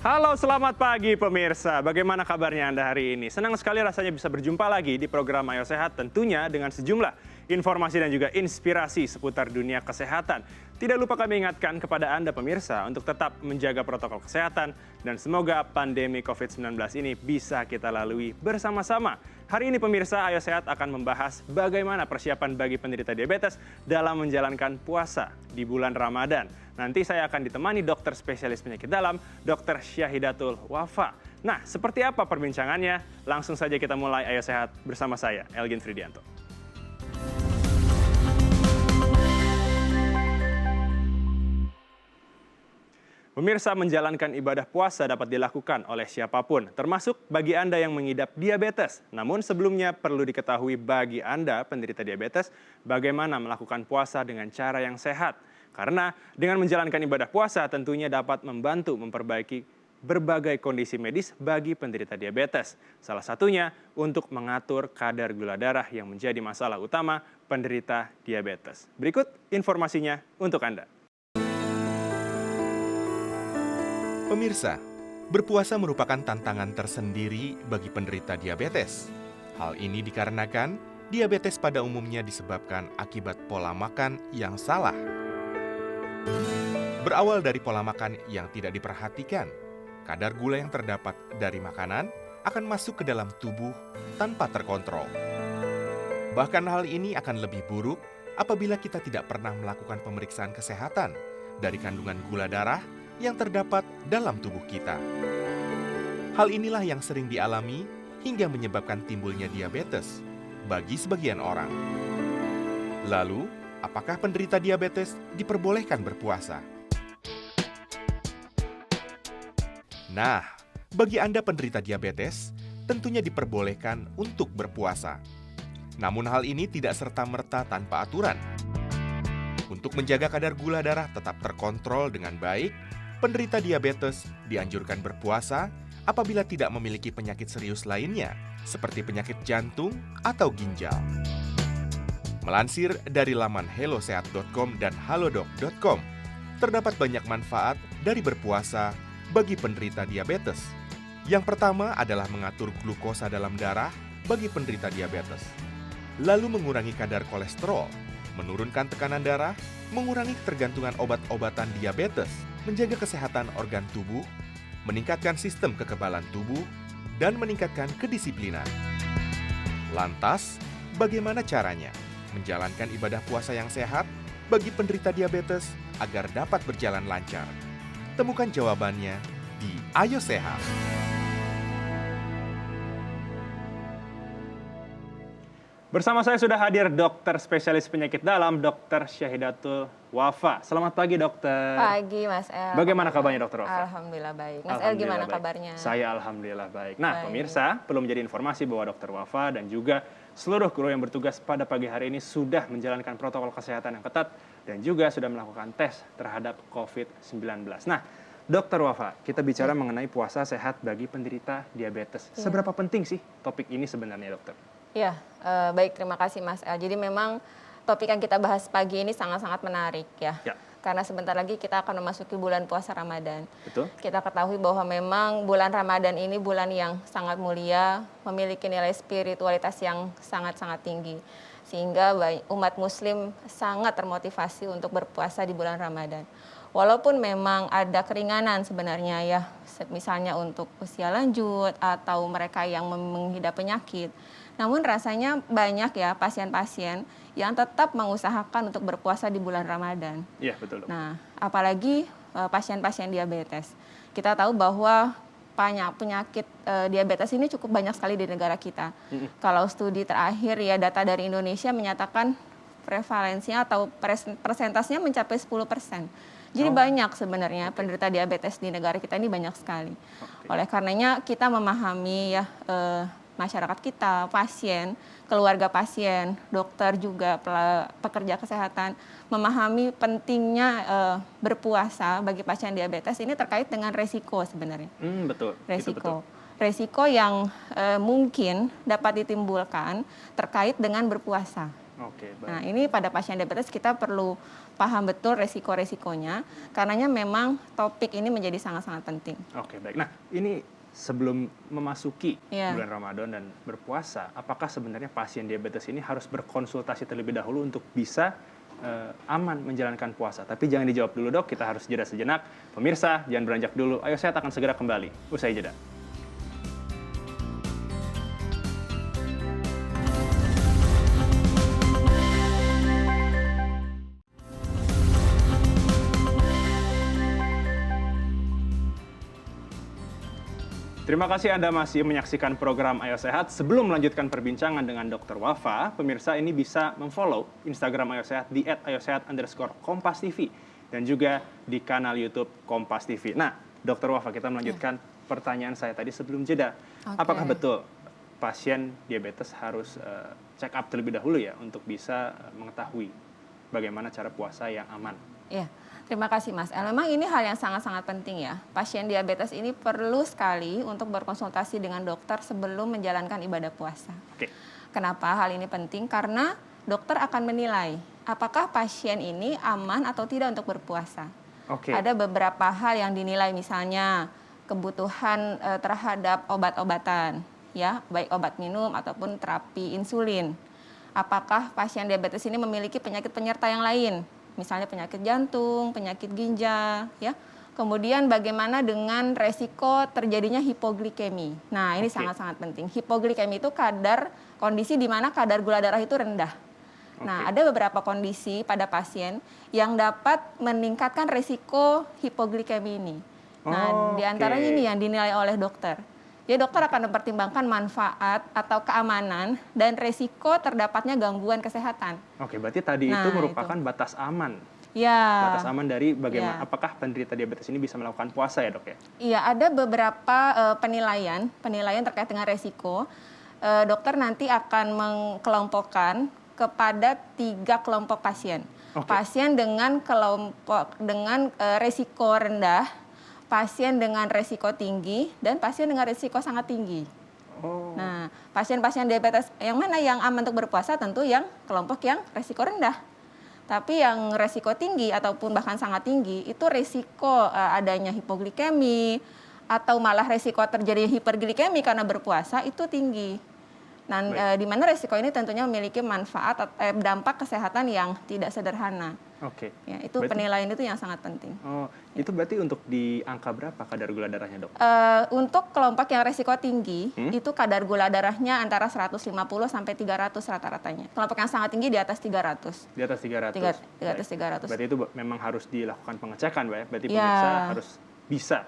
Halo, selamat pagi pemirsa. Bagaimana kabarnya Anda hari ini? Senang sekali rasanya bisa berjumpa lagi di program Ayo Sehat, tentunya dengan sejumlah informasi dan juga inspirasi seputar dunia kesehatan. Tidak lupa kami ingatkan kepada Anda pemirsa untuk tetap menjaga protokol kesehatan dan semoga pandemi COVID-19 ini bisa kita lalui bersama-sama. Hari ini pemirsa, Ayo Sehat akan membahas bagaimana persiapan bagi penderita diabetes dalam menjalankan puasa di bulan Ramadan. Nanti saya akan ditemani dokter spesialis penyakit dalam, Dr. Syahidatul Wafa. Nah, seperti apa perbincangannya? Langsung saja kita mulai Ayo Sehat bersama saya, Elgin Fridianto. Pemirsa, menjalankan ibadah puasa dapat dilakukan oleh siapapun, termasuk bagi Anda yang mengidap diabetes. Namun sebelumnya perlu diketahui bagi Anda penderita diabetes, bagaimana melakukan puasa dengan cara yang sehat. Karena dengan menjalankan ibadah puasa tentunya dapat membantu memperbaiki berbagai kondisi medis bagi penderita diabetes. Salah satunya untuk mengatur kadar gula darah yang menjadi masalah utama penderita diabetes. Berikut informasinya untuk Anda. Pemirsa, berpuasa merupakan tantangan tersendiri bagi penderita diabetes. Hal ini dikarenakan diabetes pada umumnya disebabkan akibat pola makan yang salah. Berawal dari pola makan yang tidak diperhatikan, kadar gula yang terdapat dari makanan akan masuk ke dalam tubuh tanpa terkontrol. Bahkan hal ini akan lebih buruk apabila kita tidak pernah melakukan pemeriksaan kesehatan dari kandungan gula darah yang terdapat dalam tubuh kita. Hal inilah yang sering dialami hingga menyebabkan timbulnya diabetes bagi sebagian orang. Lalu, apakah penderita diabetes diperbolehkan berpuasa? Nah, bagi Anda penderita diabetes, tentunya diperbolehkan untuk berpuasa. Namun hal ini tidak serta-merta tanpa aturan. Untuk menjaga kadar gula darah tetap terkontrol dengan baik, penderita diabetes dianjurkan berpuasa apabila tidak memiliki penyakit serius lainnya, seperti penyakit jantung atau ginjal. Melansir dari laman hellosehat.com dan halodoc.com, terdapat banyak manfaat dari berpuasa bagi penderita diabetes. Yang pertama adalah mengatur glukosa dalam darah bagi penderita diabetes. Lalu mengurangi kadar kolesterol, menurunkan tekanan darah, mengurangi ketergantungan obat-obatan diabetes, menjaga kesehatan organ tubuh, meningkatkan sistem kekebalan tubuh, dan meningkatkan kedisiplinan. Lantas, bagaimana caranya menjalankan ibadah puasa yang sehat bagi penderita diabetes agar dapat berjalan lancar? Temukan jawabannya di Ayo Sehat. Bersama saya sudah hadir dokter spesialis penyakit dalam, Dr. Syahidatul Wafa. Selamat pagi, dokter. Pagi, Mas El. Bagaimana kabarnya, Dr. Wafa? Alhamdulillah baik. Mas El gimana kabarnya? Saya alhamdulillah baik. Nah, Baik. pemirsa, perlu menjadi informasi bahwa Dr. Wafa dan juga seluruh kru yang bertugas pada pagi hari ini sudah menjalankan protokol kesehatan yang ketat dan juga sudah melakukan tes terhadap COVID-19. Nah, Dr. Wafa, kita bicara mengenai puasa sehat bagi penderita diabetes. Seberapa penting sih topik ini sebenarnya, dokter? Ya, baik, terima kasih Mas El. Jadi memang topik yang kita bahas pagi ini sangat-sangat menarik ya. Ya. Karena sebentar lagi kita akan memasuki bulan puasa Ramadan. Betul? Kita ketahui bahwa memang bulan Ramadan ini bulan yang sangat mulia, memiliki nilai spiritualitas yang sangat-sangat tinggi. Sehingga umat muslim sangat termotivasi untuk berpuasa di bulan Ramadan. Walaupun memang ada keringanan sebenarnya ya, misalnya untuk usia lanjut atau mereka yang mengidap penyakit. Namun rasanya banyak ya pasien-pasien yang tetap mengusahakan untuk berpuasa di bulan Ramadan. Iya, betul. Nah, apalagi pasien-pasien diabetes. Kita tahu bahwa penyakit diabetes ini cukup banyak sekali di negara kita. Kalau studi terakhir ya data dari Indonesia menyatakan prevalensinya atau persentasenya mencapai 10%. Jadi banyak sebenarnya penderita diabetes di negara kita ini banyak sekali. Oleh karenanya kita memahami ya masyarakat kita, pasien, keluarga pasien, dokter juga, pekerja kesehatan, memahami pentingnya berpuasa bagi pasien diabetes ini terkait dengan resiko sebenarnya. Betul. Resiko. Resiko yang mungkin dapat ditimbulkan terkait dengan berpuasa. Oke, baik. Nah, ini pada pasien diabetes kita perlu paham betul resiko-resikonya, karenanya memang topik ini menjadi sangat-sangat penting. Oke, baik. Nah, ini sebelum memasuki Iya. bulan Ramadan dan berpuasa, apakah sebenarnya pasien diabetes ini harus berkonsultasi terlebih dahulu untuk bisa aman menjalankan puasa? Tapi jangan dijawab dulu, Dok. Kita harus jeda sejenak. Pemirsa, jangan beranjak dulu. Ayo Sehat akan segera kembali. Usai jeda. Terima kasih Anda masih menyaksikan program Ayo Sehat. Sebelum melanjutkan perbincangan dengan Dr. Wafa, pemirsa ini bisa memfollow Instagram Ayo Sehat di @ayosehat_kompas.tv dan juga di kanal YouTube Kompas TV. Nah, Dr. Wafa, kita melanjutkan pertanyaan saya tadi sebelum jeda. Oke. Apakah betul pasien diabetes harus check up terlebih dahulu ya untuk bisa mengetahui bagaimana cara puasa yang aman? Iya, terima kasih Mas. Memang ini hal yang sangat-sangat penting ya. Pasien diabetes ini perlu sekali untuk berkonsultasi dengan dokter sebelum menjalankan ibadah puasa. Oke. Kenapa hal ini penting? Karena dokter akan menilai apakah pasien ini aman atau tidak untuk berpuasa. Oke. Ada beberapa hal yang dinilai, misalnya kebutuhan terhadap obat-obatan, ya, baik obat minum ataupun terapi insulin. Apakah pasien diabetes ini memiliki penyakit penyerta yang lain? Misalnya penyakit jantung, penyakit ginjal, ya. Kemudian bagaimana dengan resiko terjadinya hipoglikemi. Nah, ini Oke. sangat-sangat penting. Hipoglikemi itu kondisi di mana kadar gula darah itu rendah. Nah, Oke. ada beberapa kondisi pada pasien yang dapat meningkatkan resiko hipoglikemi ini. Nah, di antaranya Oke. ini yang dinilai oleh dokter. Jadi dokter akan mempertimbangkan manfaat atau keamanan dan resiko terdapatnya gangguan kesehatan. Oke, berarti tadi Nah, itu merupakan batas aman. Ya. Batas aman dari bagaimana, Ya. apakah penderita diabetes ini bisa melakukan puasa ya, Dok ya? Iya, ada beberapa penilaian terkait dengan resiko. Dokter nanti akan mengkelompokkan kepada 3 kelompok pasien. Oke. Pasien dengan resiko rendah, pasien dengan resiko tinggi, dan pasien dengan resiko sangat tinggi. Oh. Nah, pasien-pasien diabetes yang mana yang aman untuk berpuasa? Tentu yang kelompok yang resiko rendah. Tapi yang resiko tinggi ataupun bahkan sangat tinggi itu resiko adanya hipoglikemi atau malah resiko terjadi hiperglikemi karena berpuasa itu tinggi. Nah, di mana resiko ini tentunya memiliki manfaat dampak kesehatan yang tidak sederhana. Oke. Ya, itu Berarti- penilaian itu yang sangat penting. Oh, itu berarti untuk di angka berapa kadar gula darahnya, Dok? Untuk kelompok yang resiko tinggi, itu kadar gula darahnya antara 150 sampai 300 rata-ratanya. Kelompok yang sangat tinggi di atas 300. Di atas 300. Di atas 300. Berarti itu memang harus dilakukan pengecekan, Pak ya. Berarti Ya. pemirsa harus bisa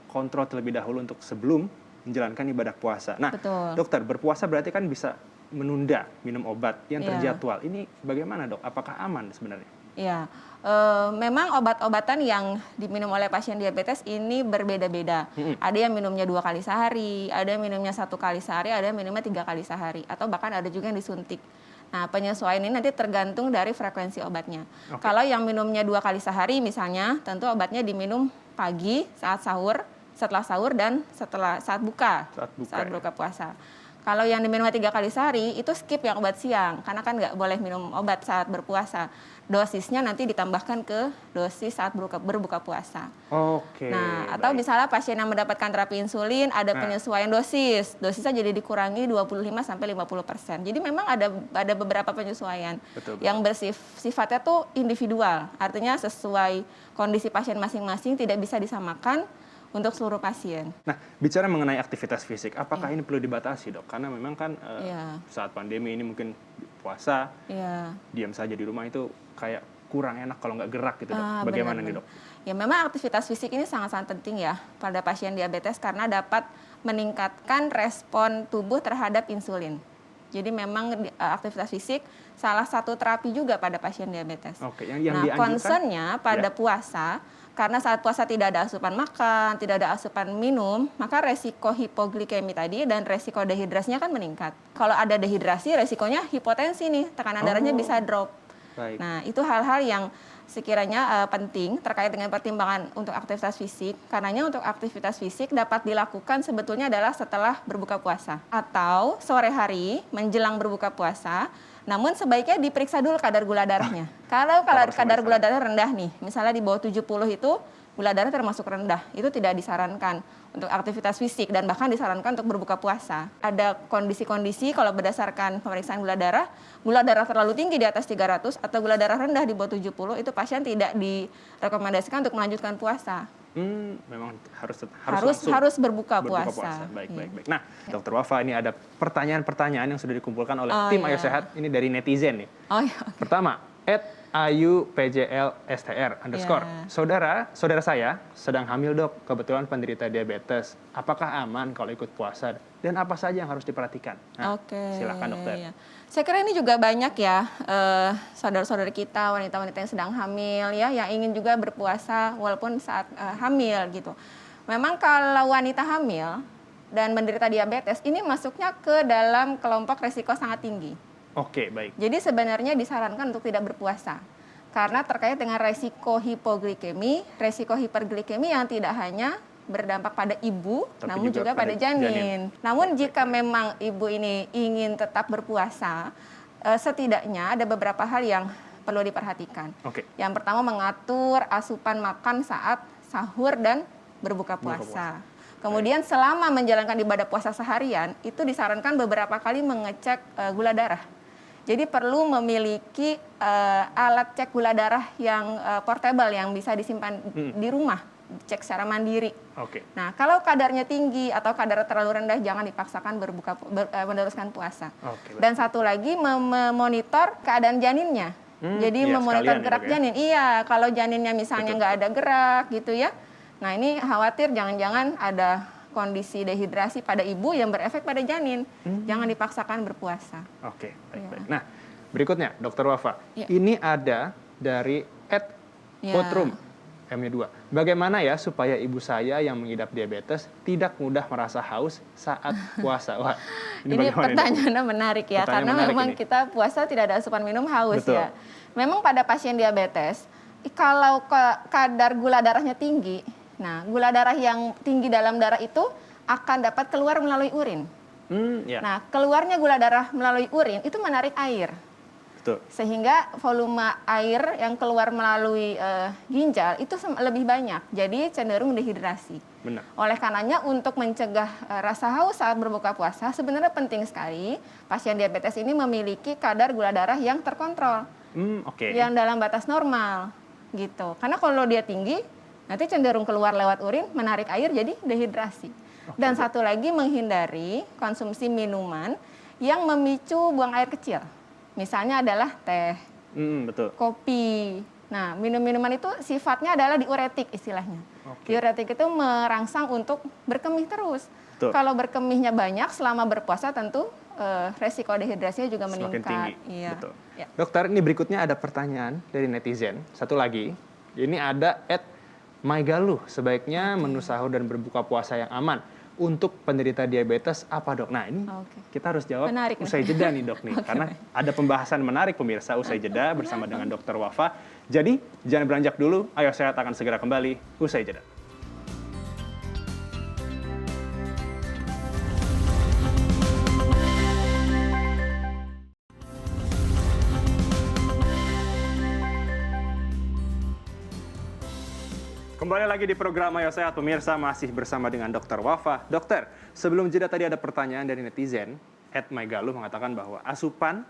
kontrol terlebih dahulu untuk sebelum menjalankan ibadah puasa. Nah, Betul. dokter, berpuasa berarti kan bisa menunda minum obat yang Ya. terjadwal. Ini bagaimana, Dok? Apakah aman sebenarnya? Ya, memang obat-obatan yang diminum oleh pasien diabetes ini berbeda-beda. Ada yang minumnya 2 kali sehari, ada yang minumnya 1 kali sehari, ada yang minumnya 3 kali sehari, atau bahkan ada juga yang disuntik. Nah, penyesuaian ini nanti tergantung dari frekuensi obatnya. Oke. Kalau yang minumnya 2 kali sehari misalnya, tentu obatnya diminum pagi saat sahur, setelah sahur, dan saat buka Saat buka, ya. puasa. Kalau yang diminum 3 kali sehari, itu skip yang obat siang, karena kan nggak boleh minum obat saat berpuasa. Dosisnya nanti ditambahkan ke dosis saat berbuka puasa. Oke. Nah, atau baik. misalnya pasien yang mendapatkan terapi insulin, ada penyesuaian dosisnya jadi dikurangi 25-50%. Jadi memang ada beberapa penyesuaian Betul. yang sifatnya tuh individual, artinya sesuai kondisi pasien masing-masing, tidak bisa disamakan untuk seluruh pasien. Nah, bicara mengenai aktivitas fisik, apakah ini perlu dibatasi, Dok? Karena memang kan Iya. saat pandemi ini mungkin puasa, Iya. diam saja di rumah itu kayak kurang enak kalau nggak gerak gitu, Dok. Ah, Bagaimana benar, nih, benar. Dok? Ya, memang aktivitas fisik ini sangat-sangat penting ya pada pasien diabetes karena dapat meningkatkan respon tubuh terhadap insulin. Jadi memang aktivitas fisik salah satu terapi juga pada pasien diabetes. Oke, yang Nah, dianjurkan concernnya pada Ya. puasa, karena saat puasa tidak ada asupan makan, tidak ada asupan minum, maka resiko hipoglikemi tadi dan resiko dehidrasinya kan meningkat. Kalau ada dehidrasi, resikonya hipotensi nih, tekanan darahnya bisa drop. Baik. Nah, itu hal-hal yang sekiranya penting terkait dengan pertimbangan untuk aktivitas fisik. Karenanya untuk aktivitas fisik dapat dilakukan sebetulnya adalah setelah berbuka puasa. Atau sore hari menjelang berbuka puasa, Namun sebaiknya diperiksa dulu kadar gula darahnya. Kalau kadar gula darah rendah nih, misalnya di bawah 70 itu gula darah termasuk rendah, itu tidak disarankan untuk aktivitas fisik dan bahkan disarankan untuk berbuka puasa. Ada kondisi-kondisi kalau berdasarkan pemeriksaan gula darah terlalu tinggi di atas 300 atau gula darah rendah di bawah 70, itu pasien tidak direkomendasikan untuk melanjutkan puasa. Memang harus berbuka puasa. Baik. Nah, Dokter Wafa, ini ada pertanyaan-pertanyaan yang sudah dikumpulkan oleh tim Ayo Sehat ini dari netizen nih. Pertama, @ayupjlstr_. Saudara saya sedang hamil, Dok, kebetulan penderita diabetes. Apakah aman kalau ikut puasa? Dan apa saja yang harus diperhatikan? Nah, silakan dokter. Iya. Saya kira ini juga banyak ya saudara-saudara kita, wanita-wanita yang sedang hamil ya, yang ingin juga berpuasa walaupun saat hamil gitu. Memang kalau wanita hamil dan menderita diabetes, ini masuknya ke dalam kelompok resiko sangat tinggi. Oke, baik. Jadi sebenarnya disarankan untuk tidak berpuasa. Karena terkait dengan resiko hipoglikemi, resiko hiperglikemi yang tidak hanya berdampak pada ibu, namun juga pada janin. Namun jika memang ibu ini ingin tetap berpuasa, setidaknya ada beberapa hal yang perlu diperhatikan. Yang pertama, mengatur asupan makan saat sahur dan berbuka puasa. Kemudian selama menjalankan ibadah puasa seharian, itu disarankan beberapa kali mengecek gula darah. Jadi perlu memiliki alat cek gula darah yang portable yang bisa disimpan di rumah, cek secara mandiri. Nah, kalau kadarnya tinggi atau kadar terlalu rendah, jangan dipaksakan meneruskan puasa. Dan satu lagi, memonitor keadaan janinnya. Jadi memonitor gerak janin. Iya, kalau janinnya misalnya nggak ada gerak gitu ya. Nah, ini khawatir jangan-jangan ada kondisi dehidrasi pada ibu yang berefek pada janin. Jangan dipaksakan berpuasa. Baik. Nah, berikutnya Dokter Wafa. Ini ada dari @potrum M-nya 2. Bagaimana ya supaya ibu saya yang mengidap diabetes tidak mudah merasa haus saat puasa? Wah, ini pertanyaannya menarik ya, karena memang kita puasa tidak ada asupan minum haus. Betul. Ya. Memang pada pasien diabetes, kalau kadar gula darahnya tinggi, nah, gula darah yang tinggi dalam darah itu akan dapat keluar melalui urin. Nah, keluarnya gula darah melalui urin itu menarik air. Betul. Sehingga volume air yang keluar melalui ginjal itu lebih banyak. Jadi cenderung dehidrasi. Benar. Oleh karenanya untuk mencegah rasa haus saat berbuka puasa, sebenarnya penting sekali pasien diabetes ini memiliki kadar gula darah yang terkontrol. Yang dalam batas normal gitu. Karena kalau dia tinggi, nanti cenderung keluar lewat urin, menarik air, jadi dehidrasi. Dan satu lagi, menghindari konsumsi minuman yang memicu buang air kecil. Misalnya adalah teh, kopi. Nah, minum-minuman itu sifatnya adalah diuretik istilahnya. Diuretik itu merangsang untuk berkemih terus. Kalau berkemihnya banyak selama berpuasa, tentu resiko dehidrasinya juga meningkat. Semakin tinggi. Iya. Betul. Ya. Dokter, ini berikutnya ada pertanyaan dari netizen. Satu lagi, ini ada @mygaluh. Sebaiknya menu sahur dan berbuka puasa yang aman untuk penderita diabetes apa, Dok? Nah, ini kita harus jawab usai jeda nih, Dok, nih. Karena ada pembahasan menarik pemirsa usai jeda bersama dengan Dokter Wafa. Jadi, jangan beranjak dulu. Ayo Sehat akan segera kembali usai jeda. Kembali lagi di program Ayo Sehat, pemirsa, masih bersama dengan Dokter Wafa. Dokter, sebelum jeda tadi ada pertanyaan dari netizen, @mygaluh mengatakan bahwa asupan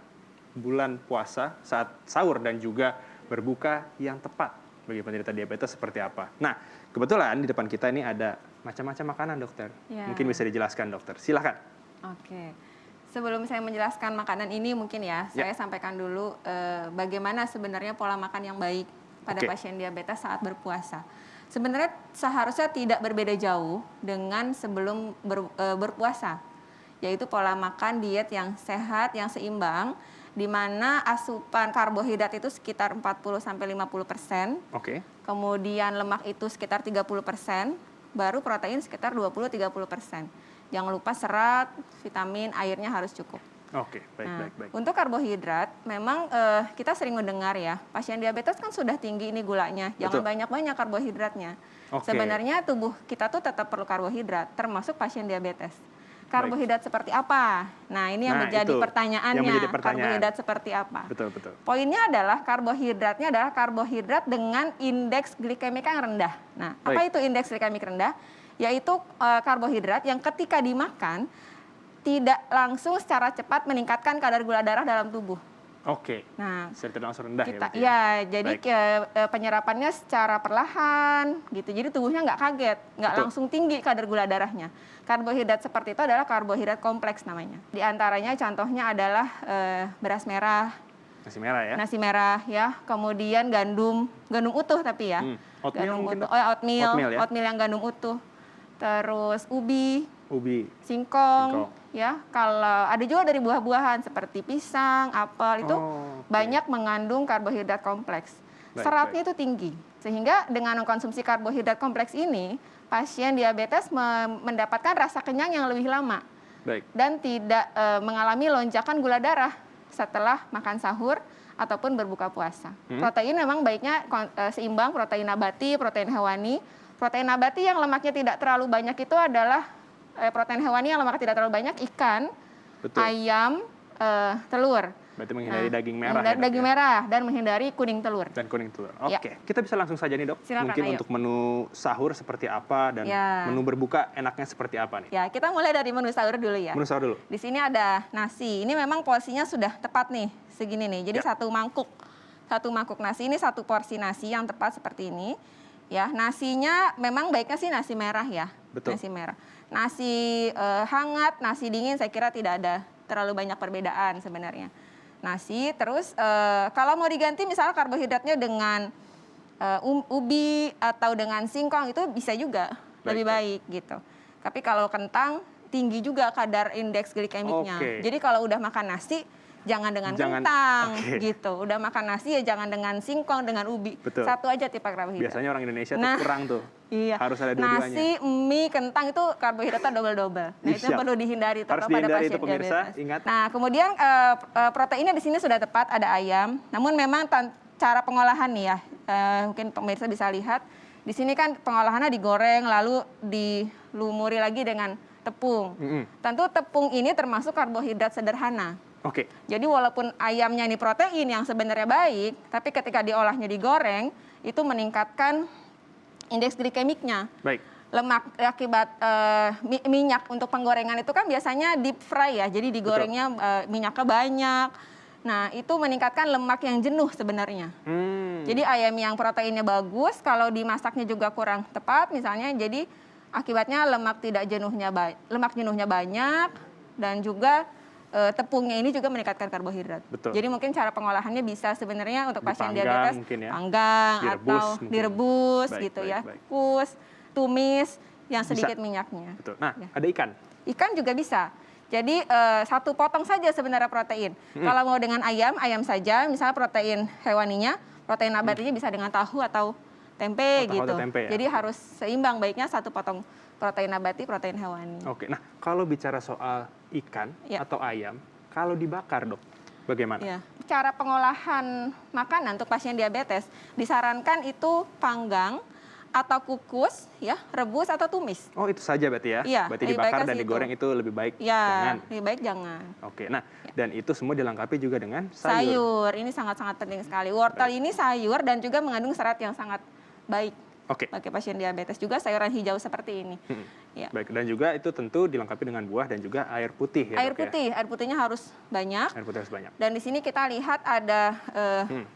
bulan puasa saat sahur dan juga berbuka yang tepat bagi penderita diabetes seperti apa. Nah, kebetulan di depan kita ini ada macam-macam makanan, Dokter. Mungkin bisa dijelaskan, Dokter. Silakan. Sebelum saya menjelaskan makanan ini, mungkin saya sampaikan dulu bagaimana sebenarnya pola makan yang baik pada pasien diabetes saat berpuasa. Sebenarnya seharusnya tidak berbeda jauh dengan sebelum berpuasa, yaitu pola makan diet yang sehat, yang seimbang, di mana asupan karbohidrat itu sekitar 40-50%, kemudian lemak itu sekitar 30%, baru protein sekitar 20-30%. Jangan lupa serat, vitamin, airnya harus cukup. Baik. Untuk karbohidrat, memang kita sering mendengar ya, pasien diabetes kan sudah tinggi ini gulanya, jangan banyak-banyak karbohidratnya. Sebenarnya tubuh kita tuh tetap perlu karbohidrat, termasuk pasien diabetes. karbohidrat seperti apa? Nah, ini yang menjadi itu pertanyaannya. yang menjadi pertanyaan. Karbohidrat seperti apa? Betul, betul. Poinnya adalah karbohidratnya adalah karbohidrat dengan indeks glikemik yang rendah. Nah, apa Baik. itu indeks glikemik rendah? Yaitu karbohidrat yang ketika dimakan tidak langsung secara cepat meningkatkan kadar gula darah dalam tubuh. Oke. Nah, Tidak langsung rendah ya. kita berarti ya jadi Baik. penyerapannya secara perlahan gitu, jadi tubuhnya nggak kaget, nggak Betul. langsung tinggi kadar gula darahnya. Karbohidrat seperti itu adalah karbohidrat kompleks namanya. Di antaranya contohnya adalah beras merah, Nasi merah ya. nasi merah ya, kemudian gandum utuh tapi ya, Oatmeal gandum mungkin, utuh, Dok? oatmeal, Oatmeal ya? oatmeal yang gandum utuh, terus ubi, Ubi. singkong, Singkong. ya. Kalau ada juga dari buah-buahan seperti pisang, apel itu Oh, oke. banyak mengandung karbohidrat kompleks. Baik, Seratnya itu tinggi. Sehingga dengan mengkonsumsi karbohidrat kompleks ini, pasien diabetes mendapatkan rasa kenyang yang lebih lama Baik. dan tidak mengalami lonjakan gula darah setelah makan sahur ataupun berbuka puasa. Protein memang baiknya seimbang, protein nabati, protein hewani. Protein nabati yang lemaknya tidak terlalu banyak itu adalah protein hewani yang lemaknya tidak terlalu banyak, ikan, Betul. ayam, telur. Berarti menghindari Nah, daging merah menghindari ya, Dok, daging ya? merah dan menghindari kuning telur. Dan kuning telur. Ya. Oke, kita bisa langsung saja nih, Dok. Silakan, Mungkin ayo. untuk menu sahur seperti apa dan Ya. menu berbuka enaknya seperti apa nih? Ya, kita mulai dari menu sahur dulu ya. Menu sahur dulu. Di sini ada nasi. Ini memang porsinya sudah tepat nih, segini nih. Jadi Ya. satu mangkuk nasi ini satu porsi nasi yang tepat seperti ini. Ya, nasinya memang baiknya sih nasi merah ya. Betul. Nasi merah. Nasi hangat, nasi dingin saya kira tidak ada terlalu banyak perbedaan sebenarnya. Nasi, terus kalau mau diganti misalnya karbohidratnya dengan ubi atau dengan singkong itu bisa juga lebih baik gitu. Tapi kalau kentang tinggi juga kadar indeks glikemiknya. Oke. Jadi kalau udah makan nasi jangan dengan Jangan- kentang oke. gitu. Udah makan nasi ya jangan dengan singkong, dengan ubi. Betul. Satu aja tipe karbohidrat. Biasanya orang Indonesia Nah, tuh kurang tuh. Iya. Harus ada dua-duanya. Nasi, mie, kentang itu karbohidratnya double-double. Nah, itu yang Siap. perlu dihindari Harus terutama pada dihindari pasien itu, pemirsa. diabetes. Ingat. Nah, kemudian proteinnya di sini sudah tepat, ada ayam. Namun memang cara pengolahan nih ya, mungkin pemirsa bisa lihat. Di sini kan pengolahannya digoreng lalu dilumuri lagi dengan tepung. Tentu tepung ini termasuk karbohidrat sederhana. Oke. Jadi walaupun ayamnya ini protein yang sebenarnya baik, tapi ketika diolahnya digoreng, itu meningkatkan indeks glikemiknya. Baik. Lemak akibat minyak untuk penggorengan itu kan biasanya deep fry ya, jadi digorengnya minyaknya banyak. Nah, itu meningkatkan lemak yang jenuh sebenarnya. Jadi ayam yang proteinnya bagus, kalau dimasaknya juga kurang tepat misalnya, jadi akibatnya lemak jenuhnya banyak dan juga tepungnya ini juga meningkatkan karbohidrat. Betul. Jadi mungkin cara pengolahannya bisa sebenarnya untuk pasien Dipanggang diabetes mungkin ya. panggang Direbus atau mungkin. direbus Baik, gitu baik, ya. baik. Kukus, tumis yang Bisa. sedikit minyaknya. Betul. Nah, Ya. ada ikan. Ikan juga bisa. Jadi satu potong saja sebenarnya protein. Kalau mau dengan ayam saja, misalnya protein hewaninya, protein nabatinya bisa dengan tahu atau tempe Tahu gitu. atau tempe ya. Jadi harus seimbang, baiknya satu potong protein nabati, protein hewani. Oke. Nah, kalau bicara soal ikan Ya. atau ayam, kalau dibakar, Dok, bagaimana? Ya. Cara pengolahan makanan untuk pasien diabetes disarankan itu panggang atau kukus, ya, rebus atau tumis. Oh, itu saja berarti ya? Iya, Berarti lebih dibakar baik dan ke digoreng situ. itu lebih baik Ya, jangan. lebih baik jangan. Oke. Nah, dan itu semua dilengkapi juga dengan sayur. Sayur, ini sangat-sangat penting sekali. Wortel ini sayur dan juga mengandung serat yang sangat baik Oke. bagi pasien diabetes. Juga sayuran hijau seperti ini. Ya. Baik, dan juga itu tentu dilengkapi dengan buah dan juga air putih ya, Air Dok, ya? putih, air putihnya harus banyak. Air putih harus banyak. Dan di sini kita lihat ada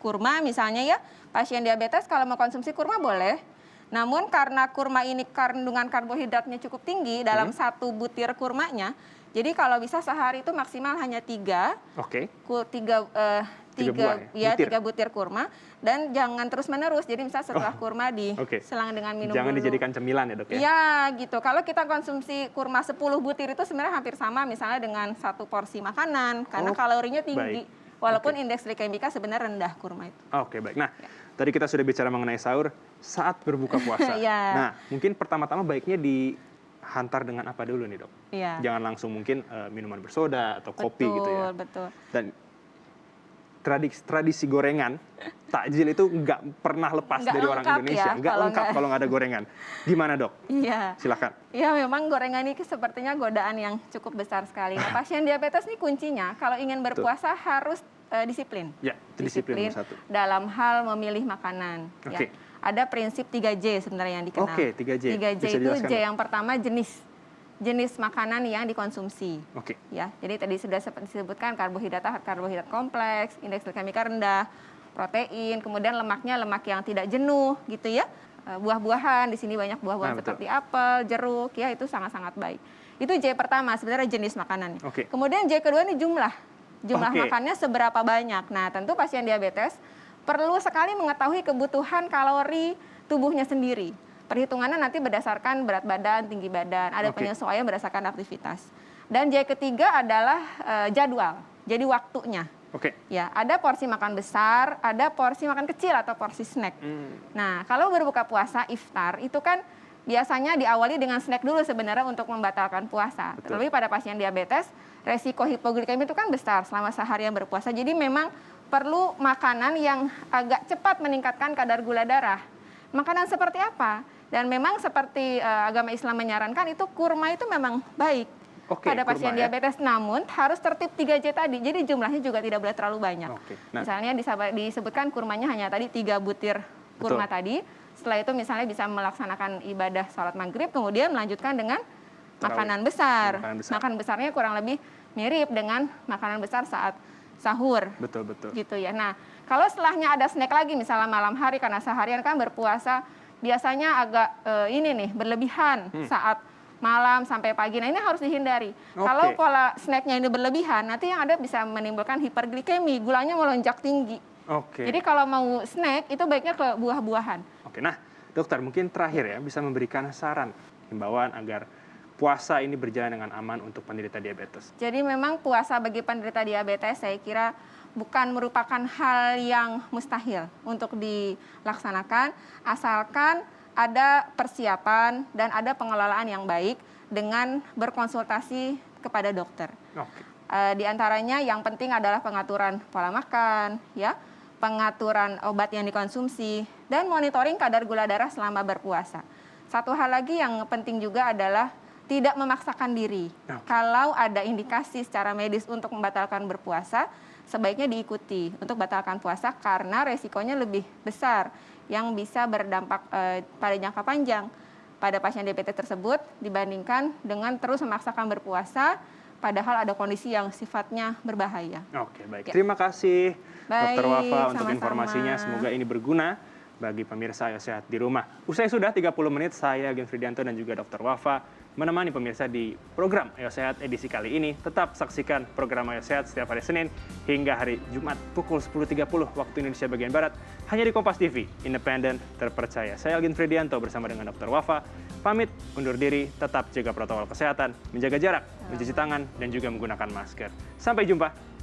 kurma misalnya ya. Pasien diabetes kalau mau konsumsi kurma boleh. Namun karena kurma ini kandungan karbohidratnya cukup tinggi dalam satu butir kurmanya, jadi kalau bisa sehari itu maksimal hanya tiga Oke. tiga buah ya? Butir. tiga butir kurma, dan jangan terus menerus. Jadi misalnya setelah kurma Oke. diselang dengan minum Jangan dulu. dijadikan cemilan ya, Dok ya? Iya gitu. Kalau kita konsumsi kurma 10 butir itu sebenarnya hampir sama misalnya dengan satu porsi makanan karena kalorinya tinggi. baik. Walaupun indeks glikemika sebenarnya rendah kurma itu. Oke, baik. Nah, tadi kita sudah bicara mengenai sahur saat berbuka puasa. Iya. Nah, mungkin pertama-tama baiknya dihantar dengan apa dulu nih, Dok? Iya. Jangan langsung mungkin minuman bersoda atau kopi gitu ya. Betul. Dan tradisi gorengan, takjil itu nggak pernah lepas Nggak dari orang lengkap Indonesia. ya, Nggak kalau lengkap kalau nggak ada gorengan. Gimana dok? Iya. Silakan. Ya memang gorengan ini sepertinya godaan yang cukup besar sekali. Nah, pasien diabetes ini kuncinya kalau ingin berpuasa harus disiplin. Ya, itu disiplin nomor 1. Dalam hal memilih makanan. Oke. Ya. Ada prinsip 3J sebenarnya yang dikenal. Oke, 3J. 3J Bisa itu dijelaskan, J Dok? yang pertama jenis makanan yang dikonsumsi. Oke. Ya, jadi tadi sudah disebutkan karbohidrat kompleks, indeks glikemika rendah, protein, kemudian lemaknya lemak yang tidak jenuh gitu ya. Buah-buahan, di sini banyak buah-buahan betul. seperti apel, jeruk ya, itu sangat-sangat baik. Itu J pertama sebenarnya jenis makanannya. Oke. Kemudian J kedua ini jumlah Oke. makannya seberapa banyak. Nah, tentu pasien diabetes perlu sekali mengetahui kebutuhan kalori tubuhnya sendiri. Perhitungannya nanti berdasarkan berat badan, tinggi badan, ada Oke. penyesuaian berdasarkan aktivitas. Dan J ketiga adalah jadwal, jadi waktunya. Oke. Ya, ada porsi makan besar, ada porsi makan kecil atau porsi snack. Nah, kalau berbuka puasa iftar itu kan biasanya diawali dengan snack dulu sebenarnya untuk membatalkan puasa. Betul. Terlebih pada pasien diabetes, resiko hipoglikemia itu kan besar selama seharian berpuasa. Jadi memang perlu makanan yang agak cepat meningkatkan kadar gula darah. Makanan seperti apa? Dan memang seperti agama Islam menyarankan itu kurma itu memang baik Oke, pada pasien kurma ya. diabetes, namun harus tertib 3J tadi. Jadi jumlahnya juga tidak boleh terlalu banyak. Oke. Nah, Misalnya disebutkan kurmanya hanya tadi 3 butir kurma tadi. Setelah itu misalnya bisa melaksanakan ibadah sholat maghrib, kemudian melanjutkan dengan makanan besar. Makanan besar. Makan besarnya kurang lebih mirip dengan makanan besar saat sahur. betul. Gitu ya. Nah, kalau setelahnya ada snack lagi, misalnya malam hari karena seharian kan berpuasa biasanya agak berlebihan saat malam sampai pagi. Nah, ini harus dihindari. Oke. Kalau pola snacknya ini berlebihan, nanti yang ada bisa menimbulkan hiperglikemi, gulanya melonjak tinggi. Oke. Jadi kalau mau snack itu baiknya ke buah-buahan. Oke. Nah, dokter mungkin terakhir ya bisa memberikan saran, himbauan agar puasa ini berjalan dengan aman untuk penderita diabetes. Jadi memang puasa bagi penderita diabetes saya kira bukan merupakan hal yang mustahil untuk dilaksanakan, asalkan ada persiapan dan ada pengelolaan yang baik dengan berkonsultasi kepada dokter. Oke. Di antaranya yang penting adalah pengaturan pola makan, ya, pengaturan obat yang dikonsumsi, dan monitoring kadar gula darah selama berpuasa. Satu hal lagi yang penting juga adalah tidak memaksakan diri. Oke. Kalau ada indikasi secara medis untuk membatalkan berpuasa, sebaiknya diikuti untuk batalkan puasa karena resikonya lebih besar yang bisa berdampak pada jangka panjang pada pasien diabetes tersebut dibandingkan dengan terus memaksakan berpuasa padahal ada kondisi yang sifatnya berbahaya. Oke, baik. Ya. Terima kasih Baik, Dr. Wafa untuk sama-sama. informasinya. Semoga ini berguna bagi pemirsa Ayo Sehat di rumah. Usai sudah 30 menit, saya Gen Fridianto dan juga Dr. Wafa menemani pemirsa di program Ayo Sehat edisi kali ini. Tetap saksikan program Ayo Sehat setiap hari Senin hingga hari Jumat pukul 10.30 waktu Indonesia bagian Barat. Hanya di Kompas TV, independen, terpercaya. Saya Gen Fridianto bersama dengan Dr. Wafa. Pamit, undur diri, tetap jaga protokol kesehatan, menjaga jarak, mencuci tangan, dan juga menggunakan masker. Sampai jumpa.